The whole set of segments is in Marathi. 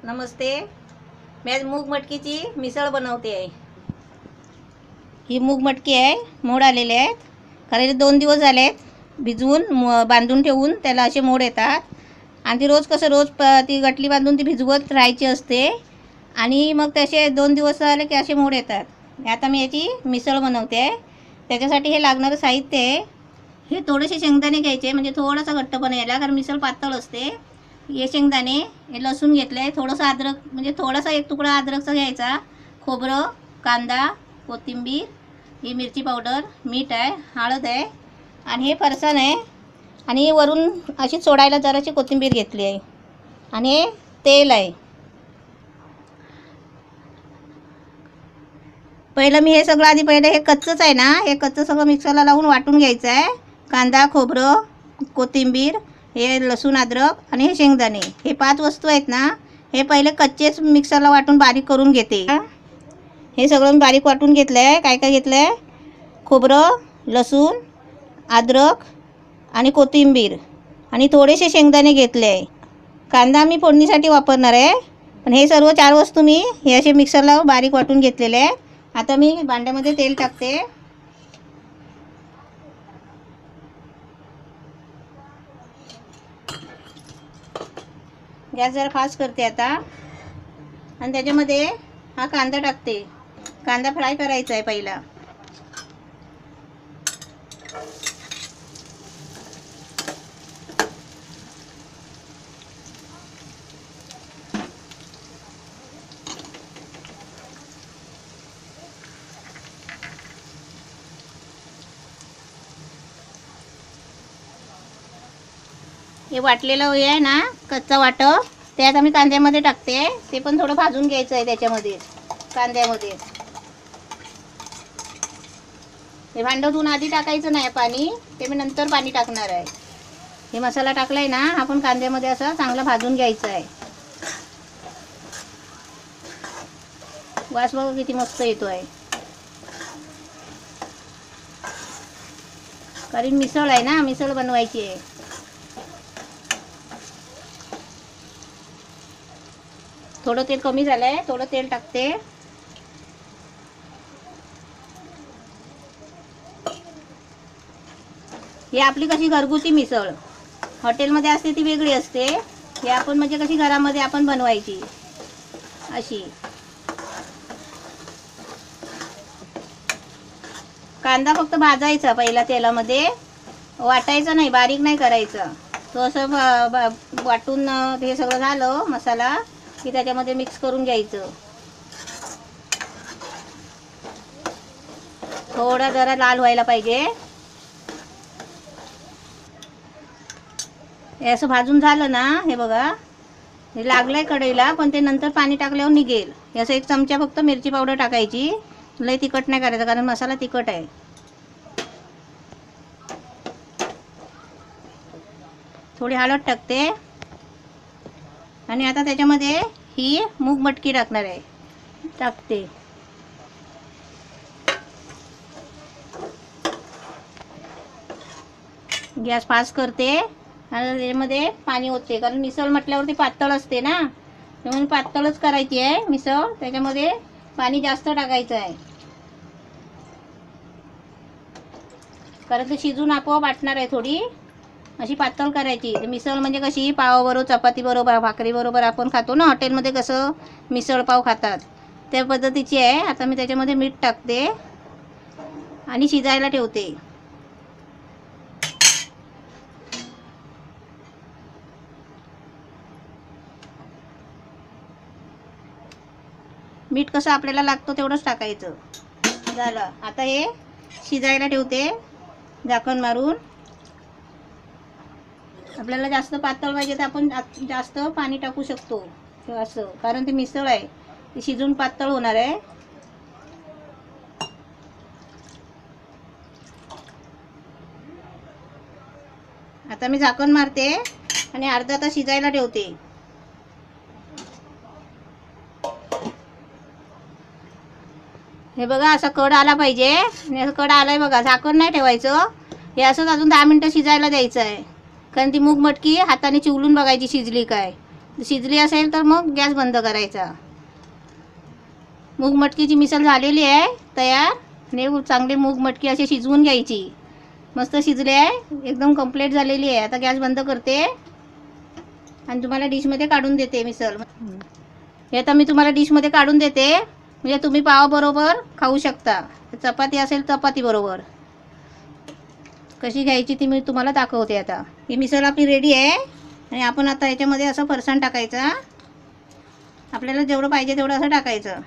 नमस्ते. मी आज मूग मटकीची मिसळ बनवते आहे. ही मूग मटकी आहे, मोड आलेले आहेत. कारण 2 दिवस झाले आहेत भिजवून बांधून ठेवून त्याला असे मोड येतात. आणि ती रोज ती गटली बांधून ती भिजवत राहायची असते आणि मग तसे 2 दिवस झाले की असे मोड येतात. आता मी याची मिसळ बनवते आहे. त्याच्यासाठी हे लागणारं साहित्य आहे. हे थोडेसे शेंगदाणे घ्यायचे, म्हणजे थोडासा घट्टपणा यायला, कारण मिसळ पातळ असते. हे शेंगदाणे, हे लसूण घेतलं आहे, थोडंसं अद्रक, म्हणजे थोडासा एक तुकडा अद्रकचा घ्यायचा, खोबरं, कांदा, कोथिंबीर, ही मिरची पावडर, मीठ आहे, हळद आहे आणि हे फरसाण आहे. आणि वरून अशी सोडायला जराशी कोथिंबीर घेतली आहे आणि हे तेल आहे. पहिलं मी हे सगळं पहिले हे कच्चंच आहे ना, हे कच्चं सगळं मिक्सरला लावून वाटून घ्यायचं आहे. कांदा, खोबरं, कोथिंबीर, हे लसूण, अद्रक आणि हे शेंगदाणे, हे 5 वस्तू आहेत ना, हे पहिले कच्चेच मिक्सरला वाटून बारीक करून घेते. हे सगळं मी बारीक वाटून घेतलं आहे. काय काय घेतलं आहे? खोबरं, लसूण, अद्रक आणि कोथिंबीर आणि थोडेसे शेंगदाणे घेतले आहे. कांदा मी फोडणीसाठी वापरणार आहे. पण हे सर्व 4 वस्तू मी हे असे मिक्सरला बारीक वाटून घेतलेले आहे. आता मी भांड्यामध्ये तेल टाकते. गॅस जरा फास्ट करते आता आणि त्याच्यामध्ये हा कांदा टाकते. कांदा फ्राय करायचा आहे पहिला. हे वाटलेलं हे आहे ना, कच्चा वाटं, ते आता मी कांद्यामध्ये टाकते. ते पण थोडं भाजून घ्यायचं आहे त्याच्यामध्ये, कांद्यामध्ये. हे भांडवून आधी टाकायचं नाही पाणी, ते मी नंतर पाणी टाकणार आहे. हे मसाला टाकलाय ना, आपण कांद्यामध्ये असं चांगलं भाजून घ्यायचं आहे. वास बघा किती मस्त येतो आहे. कारण मिसळ आहे ना, मिसळ बनवायची आहे. थोडं तेल कमी झालं आहे, थोडं तेल टाकते. ही आपली कशी घरगुती मिसळ, हॉटेलमध्ये असते ती वेगळी असते. हे आपण म्हणजे कशी घरामध्ये आपण बनवायची अशी. कांदा फक्त भाजायचा पहिला तेलामध्ये, वाटायचं नाही, बारीक नाही करायचं. तो असं वाटून हे सगळं झालं मसाला की त्याच्यामध्ये मिक्स करून घ्यायचं. थोडा जरा लाल व्हायला पाहिजे. हे असं भाजून झालं ना, हे बघा हे लागलंय कढईला, पण ते नंतर पाणी टाकल्यावर निघेल. हे असं 1 चमचा फक्त मिरची पावडर टाकायची. लय तिखट नाही करायचं, कारण मसाला तिखट आहे. थोडी हळद टाकते आणि आता त्याच्यामध्ये ही मूग मटकी टाकणार आहे. टाकते. गॅस फास्ट करते आणि त्याच्यामध्ये पाणी ओतते, कारण मिसळ म्हटल्यावरती पातळ असते ना, म्हणून पातळच करायची आहे मिसळ. त्याच्यामध्ये पाणी जास्त टाकायचं आहे, कारण ते शिजून आपोआप वाटणार आहे. थोडी अशी पातळ करायची. मिसळ म्हणजे कशी पावाबरोबर, चपाती बरोबर, भाकरी बरोबर आपण खातो ना हॉटेलमध्ये, कसं मिसळ पाव खातात त्या पद्धतीची आहे. आता मी त्याच्यामध्ये मीठ टाकते आणि शिजायला ठेवते. मीठ कसं आपल्याला लागतं तेवढंच टाकायचं. झालं. आता हे शिजायला ठेवते झाकण मारून. आपल्याला जास्त पातळ पाहिजे तर आपण जास्त पाणी टाकू शकतो असं, कारण ते मिसळ आहे, ती शिजून पातळ होणार आहे. आता मी झाकण मारते आणि अर्धा तास शिजायला ठेवते. हे बघा असा कड आला पाहिजे. कड आलाय बघा. झाकण नाही ठेवायचं, हे असंच अजून 10 मिनिटं शिजायला द्यायचं आहे. कारण ती मूग मटकी हाताने चिवलून बघायची शिजली काय. शिजली असेल तर मग गॅस बंद करायचा. मूग मटकीची मिसळ झालेली आहे तयार. आणि चांगले मूग मटकी असे शिजवून घ्यायची. मस्त शिजले आहे, एकदम कंप्लीट झालेली आहे. आता गॅस बंद करते आणि तुम्हाला डिशमध्ये काढून देते मिसळ. हे आता मी तुम्हाला डिशमध्ये काढून देते, म्हणजे तुम्ही पावाबरोबर खाऊ शकता. चपाती असेल चपाती बरोबर कशी घ्यायची ती मी तुम्हाला दाखवते. आता ही मिसळ आपली रेडी आहे. आणि आपण आता याच्यामध्ये असं फरसाण टाकायचं. आपल्याला जेवढं पाहिजे तेवढं असं टाकायचं.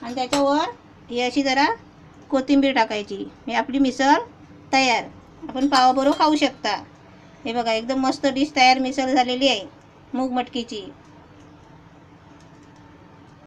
आणि त्याच्यावर ही अशी जरा कोथिंबीर टाकायची. ही आपली मिसळ तयार. आपण पावाबरोबर खाऊ शकता. हे बघा एकदम मस्त डिश तयार मिसळ झालेली आहे मूग मटकीची.